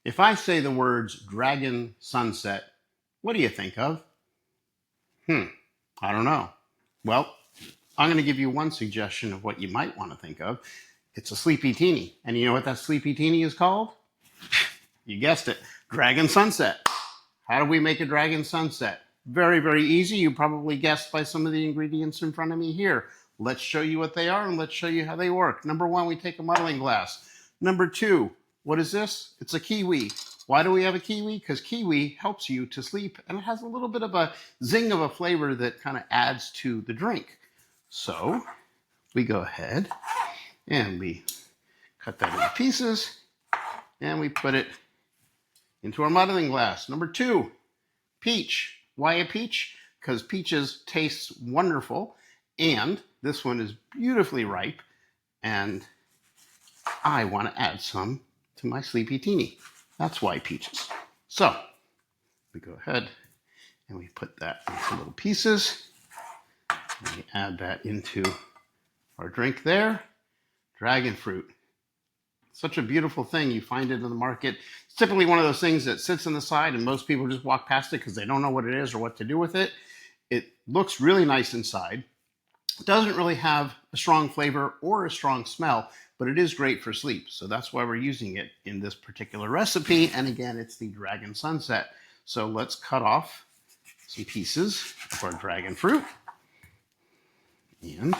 If I say the words dragon sunset, what do you think of? I don't know. Well, I'm going to give you one suggestion of what you might want to think of. It's a Sleepytini. And you know what that Sleepytini is called? You guessed it, dragon sunset. How do we make a dragon sunset? Very, very easy. You probably guessed by some of the ingredients in front of me here. Let's show you what they are and let's show you how they work. Number one, we take a muddling glass. Number two, what is this? It's a kiwi. Why do we have a kiwi? Because kiwi helps you to sleep and it has a little bit of a zing of a flavor that kind of adds to the drink. So we go ahead and we cut that into pieces and we put it into our muddling glass. Number two, peach. Why a peach? Because peaches taste wonderful and this one is beautifully ripe and I want to add some to my Sleepytini. That's why peaches. So we go ahead and we put that into little pieces. And we add that into our drink there. Dragon fruit. Such a beautiful thing. You find it in the market. It's typically one of those things that sits on the side and most people just walk past it because they don't know what it is or what to do with it. It looks really nice inside. It doesn't really have a strong flavor or a strong smell, but it is great for sleep. So that's why we're using it in this particular recipe. And again, it's the dragon sunset. So let's cut off some pieces of our dragon fruit and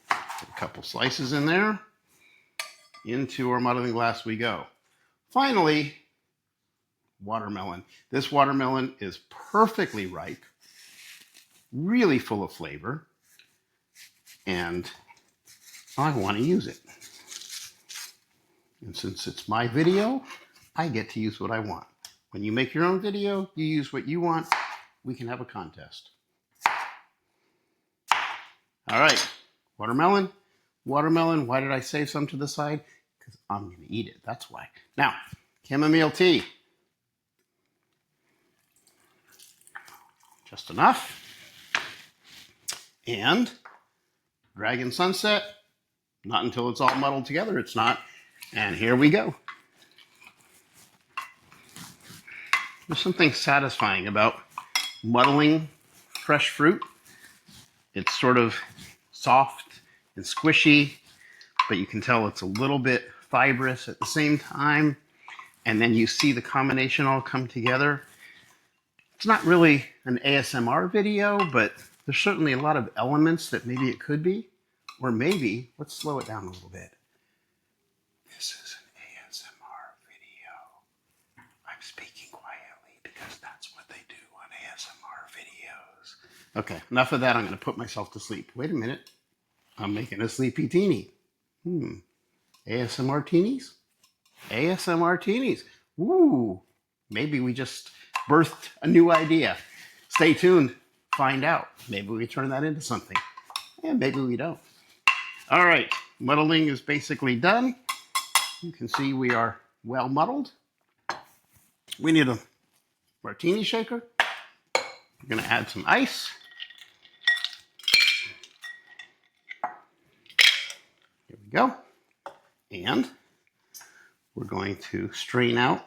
put a couple slices in there. Into our muddling glass we go. Finally, watermelon. This watermelon is perfectly ripe, really full of flavor, and I want to use it. And since it's my video, I get to use what I want. When you make your own video, you use what you want. We can have a contest. All right, watermelon. Watermelon, why did I save some to the side? Because I'm going to eat it, that's why. Now, chamomile tea. Just enough. And dragon sunset, not until it's all muddled together, it's not. And here we go. There's something satisfying about muddling fresh fruit. It's sort of soft and squishy, but you can tell it's a little bit fibrous at the same time. And then you see the combination all come together. It's not really an ASMR video, but there's certainly a lot of elements that maybe it could be. Or maybe, let's slow it down a little bit. This is an ASMR video. I'm speaking quietly because that's what they do on ASMR videos. Okay, enough of that. I'm going to put myself to sleep. Wait a minute. I'm making a Sleepytini. ASMR teenies? ASMR teenies. Ooh, maybe we just birthed a new idea. Stay tuned. Find out. Maybe we turn that into something. And maybe we don't. All right, muddling is basically done. You can see we are well muddled. We need a martini shaker. We're going to add some ice. Here we go. And we're going to strain out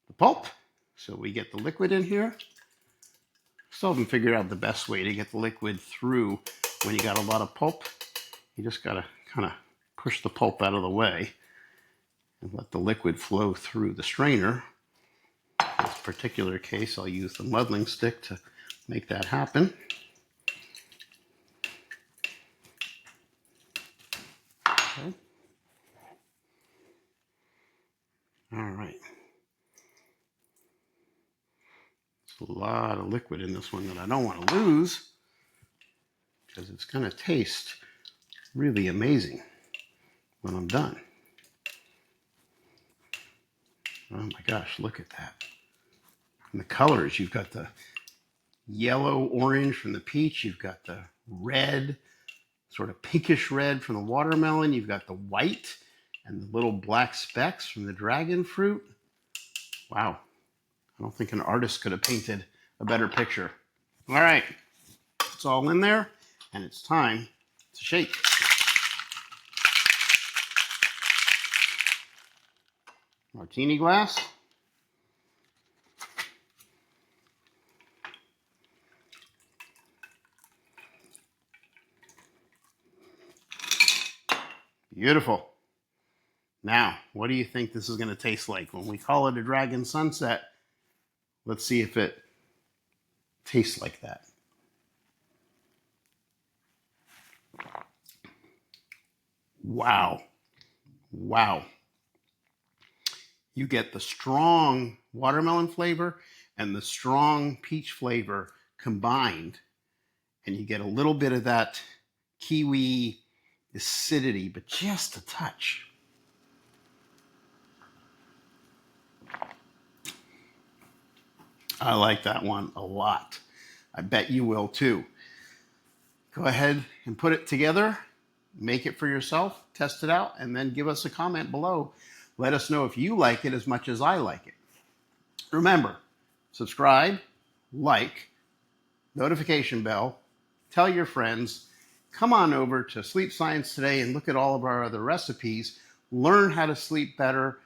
the pulp so we get the liquid in here. Still haven't figured out the best way to get the liquid through when you got a lot of pulp. You just got to kind of push the pulp out of the way and let the liquid flow through the strainer. In this particular case, I'll use the muddling stick to make that happen. Okay. All right. There's a lot of liquid in this one that I don't want to lose because it's going to taste really amazing when I'm done. Oh my gosh, look at that. And the colors, you've got the yellow orange from the peach, you've got the red, sort of pinkish red from the watermelon, you've got the white and the little black specks from the dragon fruit. Wow, I don't think an artist could have painted a better picture. All right, it's all in there and it's time to shake. Martini glass. Beautiful. Now, what do you think this is going to taste like? When we call it a Dragon Sunset, let's see if it tastes like that. Wow. Wow. You get the strong watermelon flavor and the strong peach flavor combined, and you get a little bit of that kiwi acidity, but just a touch. I like that one a lot. I bet you will too. Go ahead and put it together, make it for yourself, test it out, and then give us a comment below. Let us know if you like it as much as I like it. Remember, subscribe, like, notification bell, tell your friends, come on over to Sleep Science Today and look at all of our other recipes. Learn how to sleep better.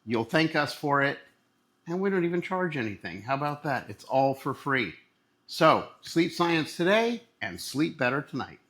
You'll thank us for it. And we don't even charge anything. How about that? It's all for free. So, Sleep Science Today and sleep better tonight.